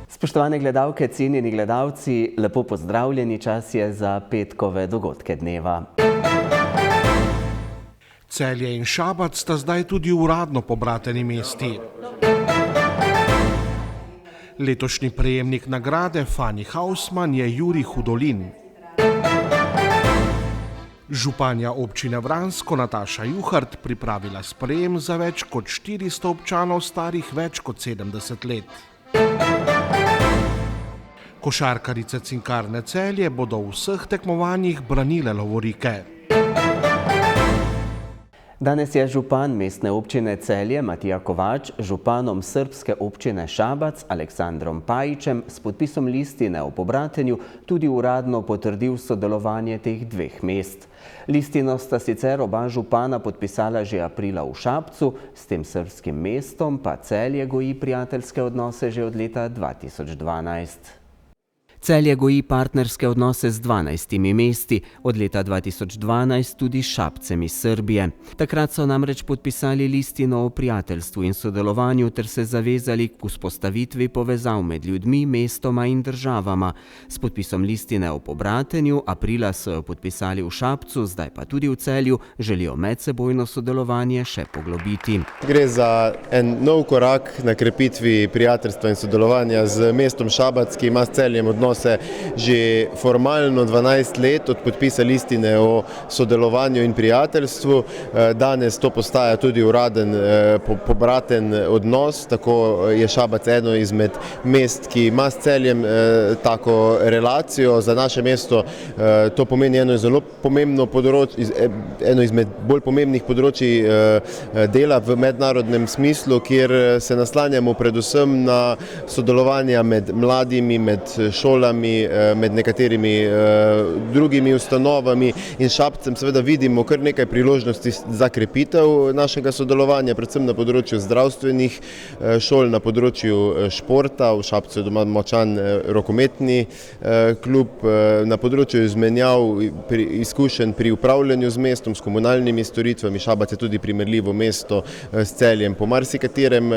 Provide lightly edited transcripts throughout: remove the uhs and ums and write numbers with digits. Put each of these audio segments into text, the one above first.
Spoštovane gledalke, cenjeni gledalci, lepo pozdravljeni, čas je za petkove dogodke dneva. Celje in Šabac sta zdaj tudi uradno pobrateni mesti. Letošnji prejemnik nagrade Fani Hausman je Jurij Hudolin. Županja občine Vransko Nataša Juhart pripravila sprejem za več kot 400 občanov starih več kot 70 let. Košarkarice Cinkarne Celje bodo v vseh tekmovanjih branile lovorike. Danes je župan mestne občine Celje Matija Kovač županom srbske občine Šabac Aleksandrom Pajićem s podpisom listine o pobratenju tudi uradno potrdil sodelovanje teh dveh mest. Listino sta sicer oba župana podpisala že aprila v Šabcu, s tem srbskim mestom pa Celje goji prijateljske odnose že od leta 2012. Celje goji partnerske odnose z 12 mesti, od leta 2012 tudi s Šabcem iz Srbije. Takrat so namreč podpisali listino o prijateljstvu in sodelovanju ter se zavezali k vzpostavitvi povezav med ljudmi, mestoma in državama. S podpisom listine o pobratenju aprila so jo podpisali v Šabcu, zdaj pa tudi v Celju, želijo medsebojno sodelovanje še poglobiti. Gre za en nov korak na krepitvi prijateljstva in sodelovanja z mestom Šabac, ki ima s Celjem odnos že formalno 12 let od podpisa listine o sodelovanju in prijateljstvu. Danes to postaja tudi uraden pobraten odnos, tako je Šabac eno izmed mest, ki ima s Celjem tako relacijo. Za naše mesto to pomeni eno zelo pomembno področje, eno izmed bolj pomembnih področji dela v mednarodnem smislu, kjer se naslanjamo predvsem na sodelovanja med mladimi, med šolami, med nekaterimi drugimi ustanovami in Šabcem seveda vidimo kar nekaj priložnosti za krepitev našega sodelovanja, predvsem na področju zdravstvenih šol, na področju športa. V Šabcu je doma močan rokometni klub, na področju izmenjav izkušenj pri upravljanju z mestom, s komunalnimi storitvami. Šabac je tudi primerljivo mesto s Celjem po marsikaterem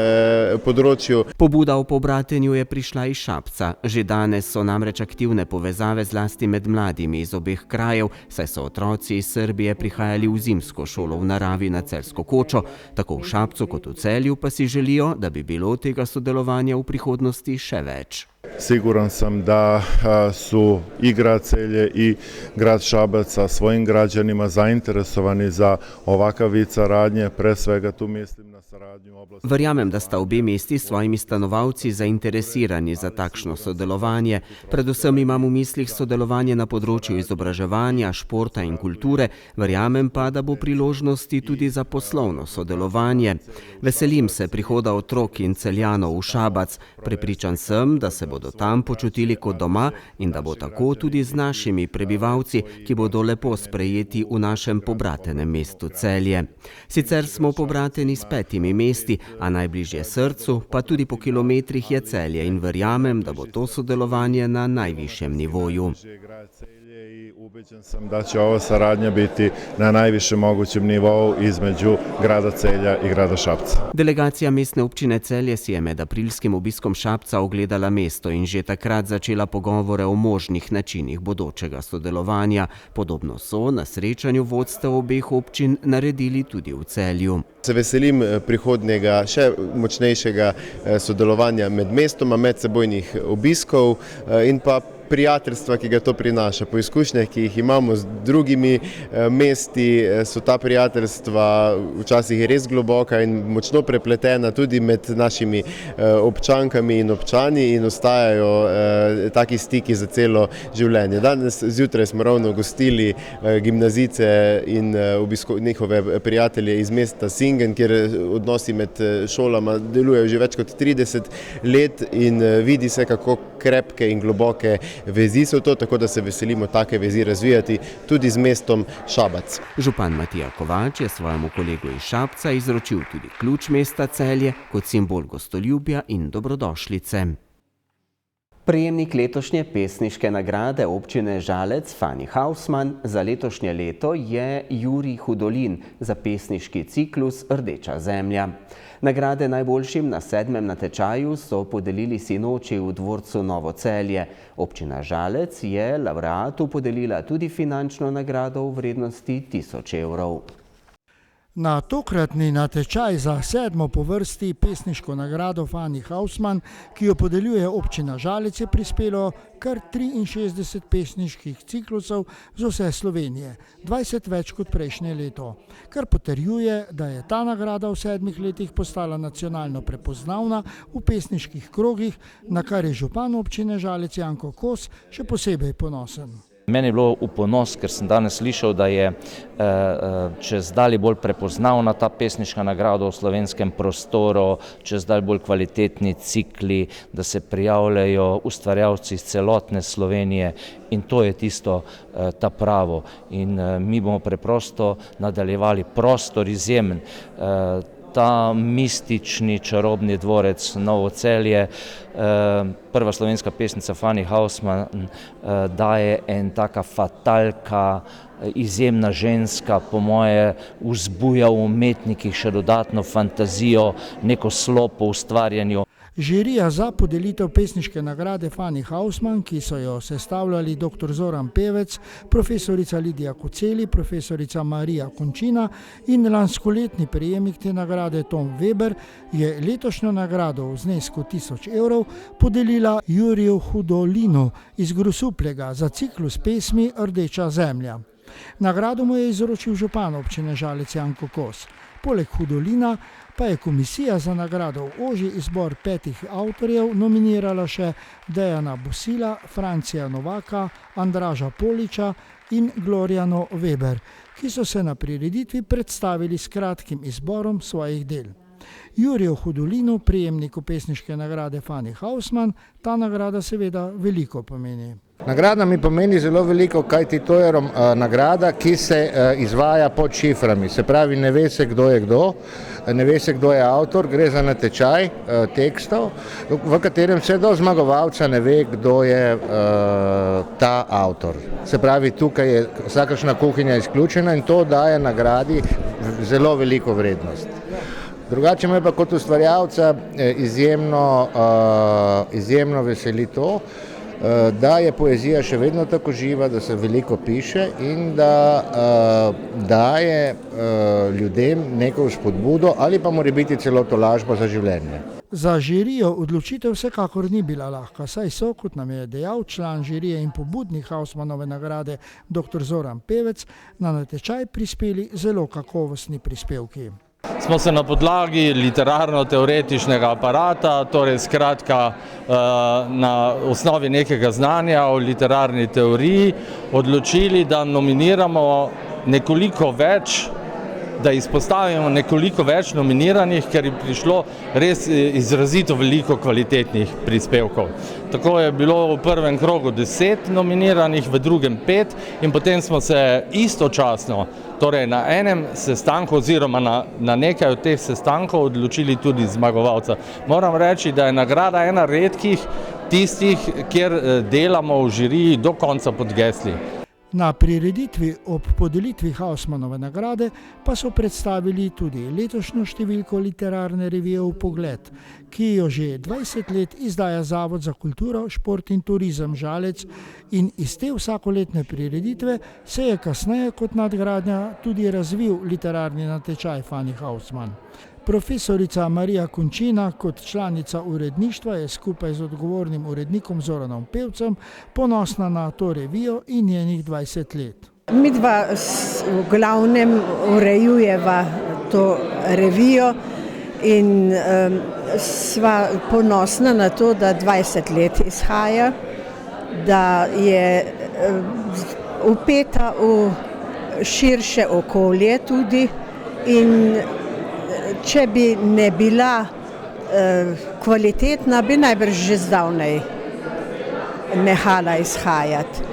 področju. Pobuda o pobratenju je prišla iz Šabca. Že danes so namreč aktivne povezave zlasti med mladimi iz obeh krajev, saj so otroci iz Srbije prihajali v zimsko šolo v naravi na Celjsko kočo. Tako v Šabcu kot v Celju pa si želijo, da bi bilo tega sodelovanja v prihodnosti še več. Siguran sam da su i grad Celje i grad Šabac sa svojim građanima zainteresovani za ovakav vid saradnje, pre svega tu mislim na saradnju u oblasti. Verjamem, da sta obe mesti s svojimi stanovalci zainteresirani za takšno sodelovanje. Predvsem imam v mislih sodelovanje na področju izobraževanja, športa in kulture, verjamem pa, da bo priložnosti tudi za poslovno sodelovanje. Veselim se prihoda otrok in Celjanov v Šabac. Prepričan sem, da se bodo tam počutili kot doma in da bo tako tudi z našimi prebivalci, ki bodo lepo sprejeti v našem pobratenem mestu Celje. Sicer smo pobrateni s 5 mesti, a najbližje srcu, pa tudi po kilometrih je Celje in verjamem, da bo to sodelovanje na najvišjem nivoju. Ubeđen sam da će ova saradnja biti na najvišem mogućem nivou između grada Celja i grada Šabca. Delegacija mestne občine Celje si je med aprilskim obiskom Šabca ogledala mesto in že takrat začela pogovore o možnih načinih bodočega sodelovanja. Podobno so na srečanju vodstev obeh občin naredili tudi v Celju. Se veselim prihodnjega še močnejšega sodelovanja med mestoma, medsebojnih obiskov in pa prijateljstva, ki ga to prinaša. Po izkušnjah, ki jih imamo z drugimi mesti, so ta prijateljstva včasih res globoka in močno prepletena tudi med našimi občankami in občani in ostajajo taki stiki za celo življenje. Danes zjutraj smo ravno gostili gimnazijce in njihove prijatelje iz mesta Singen, kjer odnosi med šolama delujejo že več kot 30 let in vidi se, kako krepke in globoke vezi so to, tako da se veselimo take vezi razvijati tudi z mestom Šabac. Župan Matija Kovač je svojemu kolegu iz Šabca izročil tudi ključ mesta Celje kot simbol gostoljubja in dobrodošlice. Prejemnik letošnje pesniške nagrade občine Žalec Fani Hausmann za letošnje leto je Jurij Hudolin za pesniški ciklus Rdeča zemlja. Nagrade najboljšim na 7. natečaju so podelili sinoči v dvorcu Novo Celje. Občina Žalec je lavreatu podelila tudi finančno nagrado v vrednosti 1000 evrov. Na tokratni natečaj za 7. po vrsti pesniško nagrado Fani Hausmann, ki jo podeljuje občina Žalec, je prispelo kar 63 pesniških ciklusov z vse Slovenije, 20 več kot prejšnje leto, kar potrjuje, da je ta nagrada v 7 letih postala nacionalno prepoznavna v pesniških krogih, na kar je župan občine Žalec Janko Kos še posebej ponosen. Meni je bilo v ponos, ker sem danes slišal, da je čezdalje bolj prepoznavna ta pesniška nagrada v slovenskem prostoru, čezdalje bolj kvalitetni cikli, da se prijavljajo ustvarjalci iz celotne Slovenije in to je tisto ta pravo. In mi bomo preprosto nadaljevali prostor izjemen. Ta mistični čarobni dvorec Novo Celje, prva slovenska pesnica Fani Hausmann daje en taka fatalka, izjemna ženska, po moje vzbuja v umetnikih še dodatno fantazijo, neko slo po ustvarjanju. Žirija za podelitev pesniške nagrade Fani Hausmann, ki so jo sestavljali dr. Zoran Pevec, profesorica Lidija Koceli, profesorica Marija Končina in lanskoletni prejemnik te nagrade Tom Weber, je letošnjo nagrado v znesku 1000 evrov podelila Juriju Hudolinu iz Grosuplja za ciklus pesmi Rdeča zemlja. Nagrado mu je izročil župan občine Žalec Janko Kos. Poleg Hudolina pa je komisija za nagrado v ožji izbor 5 avtorjev nominirala še Dejana Bosila, Francija Novaka, Andraža Poliča in Glorjano Weber, ki so se na prireditvi predstavili s kratkim izborom svojih del. Juriju Hudolinu, prejemniku pesniške nagrade Fani Hausmann, ta nagrada seveda veliko pomeni. Nagrada mi pomeni zelo veliko, kajti to je nagrada, ki se izvaja pod šiframi. Se pravi, ne ve se, kdo je kdo, ne ve se, kdo je avtor, gre za natečaj tekstov, v katerem vse do zmagovalca ne ve, kdo je ta avtor. Se pravi, tukaj je vsakršna kuhinja izključena in to daje nagradi zelo veliko vrednost. Drugače me pa kot ustvarjalca izjemno veseli to, da je poezija še vedno tako živa, da se veliko piše in da daje ljudem neko vzpodbudo ali pa mora biti celo tolažba za življenje. Za žirijo odločitev vsekakor ni bila lahka, saj so, kot nam je dejal član žirije in pobudnik Hausmannove nagrade dr. Zoran Pevec, na natečaj prispeli zelo kakovostni prispevki. Smo se na podlagi literarno-teoretičnega aparata, torej skratka na osnovi nekega znanja o literarni teoriji, odločili, da nominiramo nekoliko več, da izpostavimo nekoliko več nominiranih, ker je prišlo res izrazito veliko kvalitetnih prispevkov. Tako je bilo v prvem krogu 10 nominiranih, v drugem 5 in potem smo se istočasno, torej na enem sestanku oziroma na nekaj od teh sestankov odločili tudi zmagovalca. Moram reči, da je nagrada ena redkih tistih, kjer delamo v žiriji do konca pod gesli. Na prireditvi ob podelitvi Hausmannove nagrade pa so predstavili tudi letošnjo številko literarne revije Vpogled, ki jo že 20 let izdaja Zavod za kulturo, šport in turizem Žalec in iz te vsakoletne prireditve se je kasneje kot nadgradnja tudi razvil literarni natečaj Fani Hausmann. Profesorica Marija Končina kot članica uredništva je skupaj z odgovornim urednikom Zoranom Pevcem ponosna na to revijo in njenih 20 let. Midva v glavnem urejujeva to revijo in sva ponosna na to, da 20 let izhaja, da je vpeta v širše okolje tudi in če bi ne bila kvalitetna, bi najbrž že zdavnaj nehala izhajati.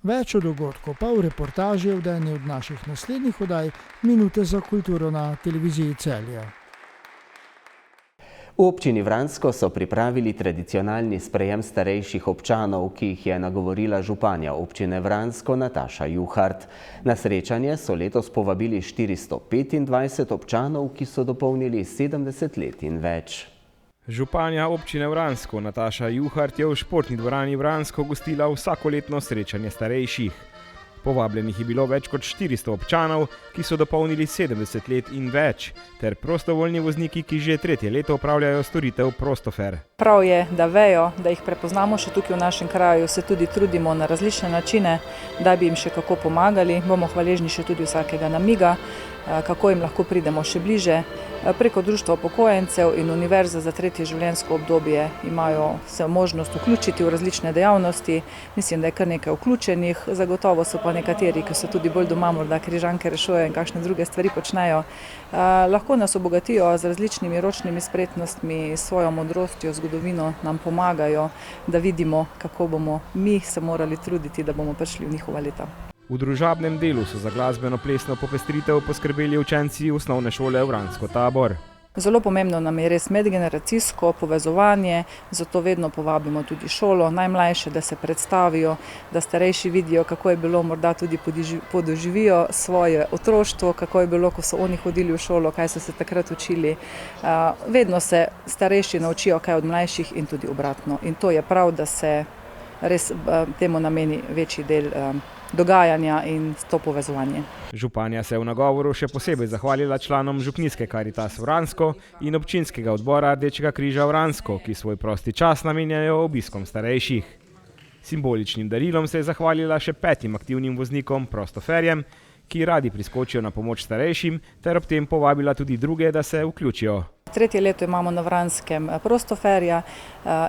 Več o dogodku pa v reportaži v eni od naših naslednjih oddaj Minute za kulturo na televiziji Celje. V občini Vransko so pripravili tradicionalni sprejem starejših občanov, ki jih je nagovorila županja občine Vransko Nataša Juhart. Na srečanje so letos povabili 425 občanov, ki so dopolnili 70 let in več. Županja občine Vransko Nataša Juhart je v športni dvorani Vransko gostila vsakoletno srečanje starejših. Povabljenih je bilo več kot 400 občanov, ki so dopolnili 70 let in več, ter prostovoljni vozniki, ki že 3. leto opravljajo storitev Prostofer. Prav je, da vejo, da jih prepoznamo še tukaj v našem kraju, se tudi trudimo na različne načine, da bi jim še kako pomagali. Bomo hvaležni še tudi vsakega namiga, kako jim lahko pridemo še bliže. Preko Društva upokojencev in Univerze za tretje življenjsko obdobje imajo se možnost vključiti v različne dejavnosti. Mislim, da je kar nekaj vključenih, zagotovo so pa nekateri, ki so tudi bolj doma, morda križanke rešujejo in kakšne druge stvari počnejo. Lahko nas obogatijo z različnimi ročnimi spretnostmi, svojo modrostjo, zgodovino nam pomagajo, da vidimo, kako bomo mi se morali truditi, da bomo prišli v njihova leta. V družabnem delu so za glasbeno-plesno popestritev poskrbeli učenci osnovne šole Vransko Tabor. Zelo pomembno nam je res medgeneracijsko povezovanje, zato vedno povabimo tudi šolo, najmlajše, da se predstavijo, da starejši vidijo, kako je bilo, morda tudi podoživijo svoje otroštvo, kako je bilo, ko so oni hodili v šolo, kaj so se takrat učili. Vedno se starejši naučijo kaj od mlajših in tudi obratno. In to je prav, da se res temu nameni večji del dogajanja in to povezovanje. Županja se je v nagovoru še posebej zahvalila članom župnijske Karitas Vransko in občinskega odbora Rdečega križa Vransko, ki svoj prosti čas namenjajo obiskom starejših. Simboličnim darilom se je zahvalila še 5 aktivnim voznikom Prostoferjem, ki radi priskočijo na pomoč starejšim, ter ob tem povabila tudi druge, da se vključijo. 3. leto imamo na Vranskem Prostoferja,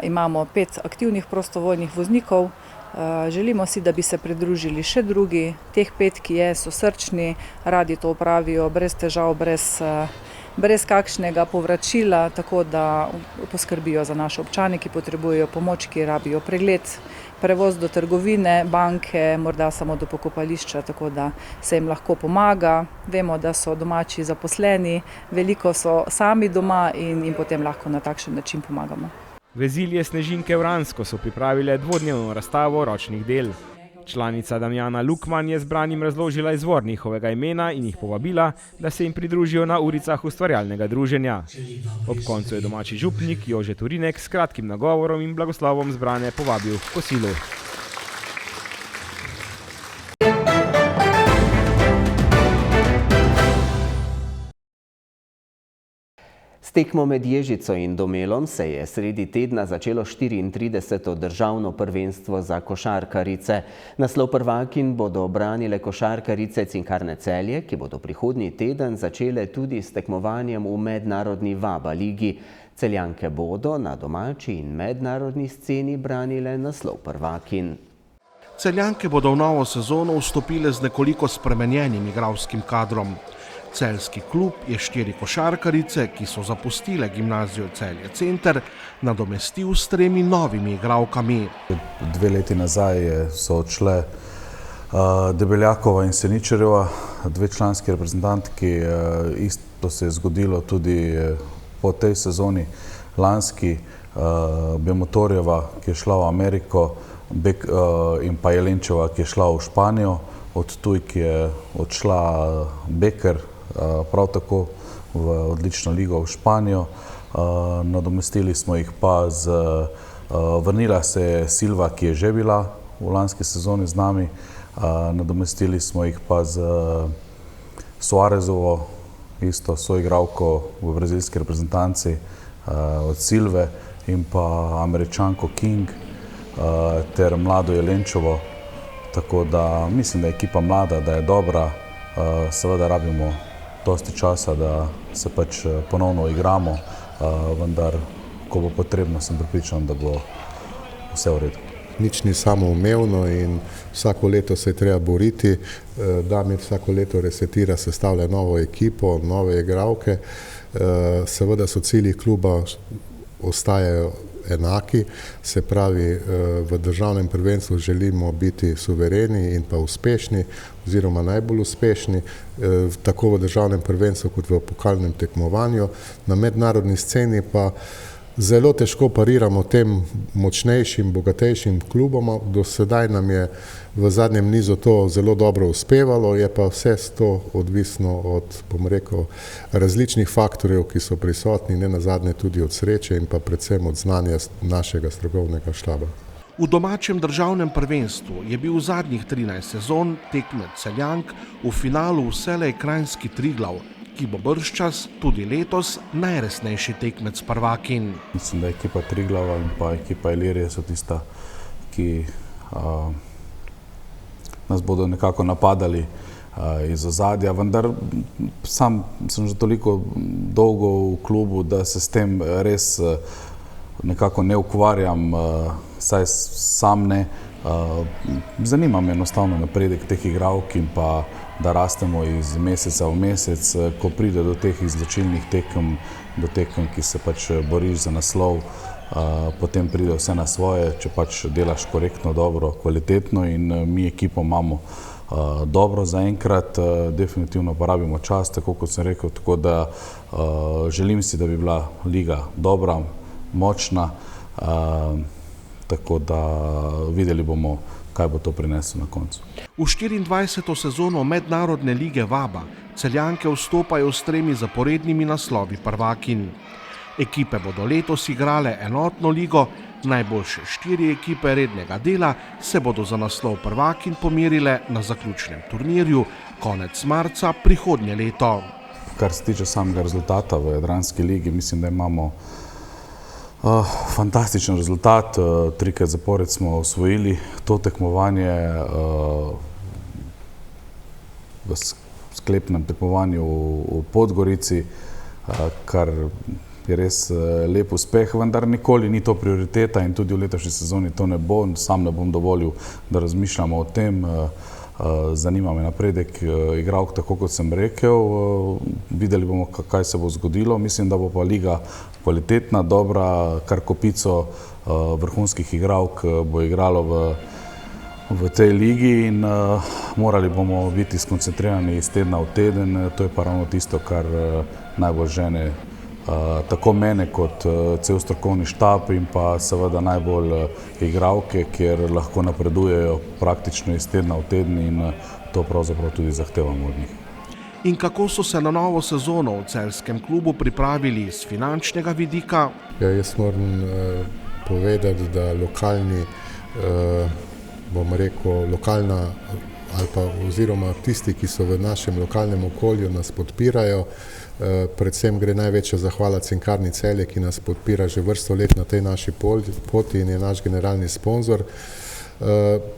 imamo 5 aktivnih prostovoljnih voznikov. Želimo si, da bi se pridružili še drugi, teh 5, ki so srčni, radi to opravijo brez težav, brez kakšnega povračila, tako da poskrbijo za naše občane, ki potrebujejo pomoč, ki rabijo pregled, prevoz do trgovine, banke, morda samo do pokopališča, tako da se jim lahko pomaga. Vemo, da so domači zaposleni, veliko so sami doma in jim potem lahko na takšen način pomagamo. Vezilje Snežinke Vransko so pripravile dvodnevno razstavo ročnih del. Članica Damjana Lukman je zbranim razložila izvor njihovega imena in jih povabila, da se jim pridružijo na uricah ustvarjalnega druženja. Ob koncu je domači župnik Jože Turinek s kratkim nagovorom in blagoslovom zbrane povabil k kosilu. S tekmo med Ježico in Domelom se je sredi tedna začelo 34. državno prvenstvo za košarkarice. Naslov prvakinj bodo branile košarkarice Cinkarne Celje, ki bodo prihodnji teden začele tudi s tekmovanjem v mednarodni Vaba ligi. Celjanke bodo na domači in mednarodni sceni branile naslov prvakinj. Celjanke bodo v novo sezono vstopile z nekoliko spremenjenim igralskim kadrom. Celjski klub je 4 košarkarice, ki so zapustile gimnazijo Celje Center, nadomestil s 3 novimi igralkami. 2 leti nazaj so odšle Debeljakova in Seničarjeva, 2 članski reprezentantki. Isto se je zgodilo tudi po tej sezoni lanski. Bemotorjeva, ki je šla v Ameriko, in pa Jelenčeva, ki je šla v Španijo. Od tujk je odšla Beker, prav tako v odlično ligo v Španijo. Nadomestili smo jih pa vrnila se je Silva, ki je že bila v lanski sezoni z nami. Nadomestili smo jih pa z Suarezovo, isto soigralko v brazilski reprezentanci od Silve, in pa Američanko King ter mlado Jelenčevo. Tako da mislim, da je ekipa mlada, da je dobra. Seveda rabimo dosti časa, da se pač ponovno igramo, vendar, ko bo potrebno, sem prepričan, da bo vse v redu. Nič ni samoumevno in vsako leto se je treba boriti. Damir vsako leto resetira, sestavlja novo ekipo, nove igralke. Seveda so cilji kluba ostajajo enaki, se pravi v državnem prvenstvu želimo biti suvereni in pa uspešni oziroma najbolj uspešni, tako v državnem prvenstvu kot v pokalnem tekmovanju. Na mednarodni sceni pa zelo težko pariramo tem močnejšim, bogatejšim klubom. Do sedaj nam je v zadnjem nizu to zelo dobro uspevalo, je pa vse to odvisno od, bom rekel, različnih faktorjev, ki so prisotni, ne nazadnje tudi od sreče in pa predvsem od znanja našega strokovnega štaba. V domačem državnem prvenstvu je bil v zadnjih 13 sezon tekmec Celjank v finalu vselej kranjski Triglav, ki bo bržčas tudi letos najresnejši tekmec prvakin. Mislim, da ekipa Triglava in pa ekipa Ilirije so tista, ki nas bodo nekako napadali iz ozadja, vendar sam sem že toliko dolgo v klubu, da se s tem res nekako ne ukvarjam, saj sam ne. Zanima me enostavno napredek teh igralk in pa da rastemo iz meseca v mesec, ko pride do teh izločilnih tekem, do tekem, ki se pač boriš za naslov, potem pride vse na svoje, če pač delaš korektno, dobro, kvalitetno in mi ekipo imamo dobro zaenkrat, definitivno porabimo čas, tako kot sem rekel, tako da želim si, da bi bila liga dobra, močna, tako da videli bomo, kaj bo to prineslo na koncu. V 24. sezono Mednarodne lige Vaba Celjanke vstopajo s 3 zaporednimi naslovi prvakin. Ekipe bodo letos igrale enotno ligo, najboljše 4 ekipe rednega dela se bodo za naslov prvakin pomerile na zaključnem turnirju konec marca prihodnje leto. Kar se tiče samega rezultata v Jadranski ligi, mislim, da imamo fantastičen rezultat, 3-krat zapored smo osvojili to tekmovanje v sklepnem tekmovanju v Podgorici, kar je res lep uspeh, vendar nikoli ni to prioriteta in tudi v letošnji sezoni to ne bo. Sam ne bom dovolil, da razmišljamo o tem. Zanima me napredek igralk, tako kot sem rekel. Videli bomo, kaj se bo zgodilo. Mislim, da bo pa liga kvalitetna, dobra, kar kopico vrhunskih igralk bo igralo v tej ligi in morali bomo biti skoncentrirani iz tedna v teden. To je pa ravno tisto, kar najbolj žene tako mene kot cel strokovni štab in pa seveda najbolj igralke, kjer lahko napredujejo praktično iz tedna v teden in to pravzaprav tudi zahtevamo od njih. In kako so se na novo sezono v celjskem klubu pripravili z finančnega vidika? Jaz moram povedati, da lokalni, bom rekel, lokalna ali pa oziroma tisti, ki so v našem lokalnem okolju, nas podpirajo. Predvsem gre največja zahvala Cinkarni Celje, ki nas podpira že vrsto let na tej naši poti in je naš generalni sponzor.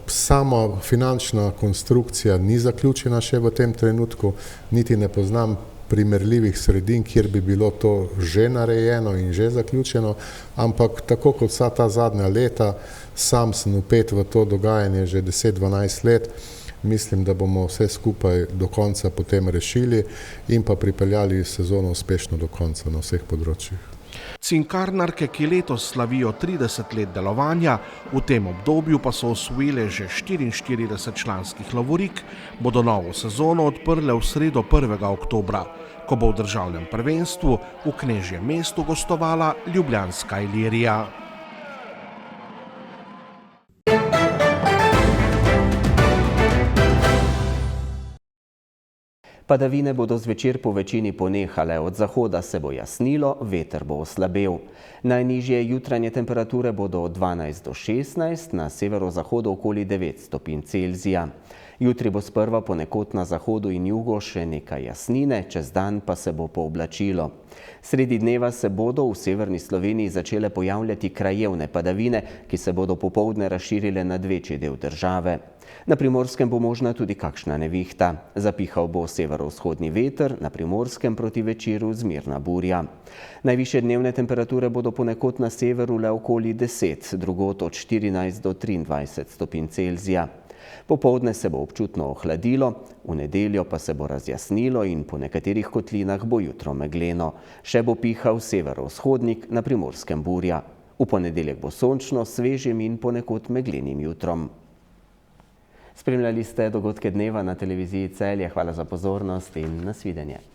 Sama finančna konstrukcija ni zaključena še v tem trenutku, niti ne poznam primerljivih sredin, kjer bi bilo to že narejeno in že zaključeno, ampak tako kot vsa ta zadnja leta, sam sem vpet v to dogajanje že 10-12 let, mislim, da bomo vse skupaj do konca potem rešili in pa pripeljali sezono uspešno do konca na vseh področjih. Cinkarnarke, ki letos slavijo 30 let delovanja, v tem obdobju pa so osvojile že 44 članskih lovorik, bodo novo sezono odprle v sredo 1. oktobra, ko bo v državnem prvenstvu v Knežjem mestu gostovala ljubljanska Ilirija. Padavine bodo zvečer po večini ponehale, od zahoda se bo jasnilo, veter bo oslabel. Najnižje jutranje temperature bodo od 12 do 16, na severozahodu okoli 9 stopinj Celzija. Jutri bo sprva ponekod na zahodu in jugu še nekaj jasnine, čez dan pa se bo pooblačilo. Sredi dneva se bodo v severni Sloveniji začele pojavljati krajevne padavine, ki se bodo popoldne razširile nad večji del države. Na Primorskem bo možna tudi kakšna nevihta. Zapihal bo severovzhodni veter, na Primorskem proti večeru zmerna burja. Najvišje dnevne temperature bodo ponekod na severu le okoli 10, drugod od 14 do 23 stopinj Celzija. Popoldne se bo občutno ohladilo, v nedeljo pa se bo razjasnilo in po nekaterih kotlinah bo jutro megleno. Še bo pihal severovzhodnik, na Primorskem burja. V ponedeljek bo sončno, svežim in ponekod meglenim jutrom. Spremljali ste dogodke dneva na televiziji Celje. Hvala za pozornost in nasvidenje.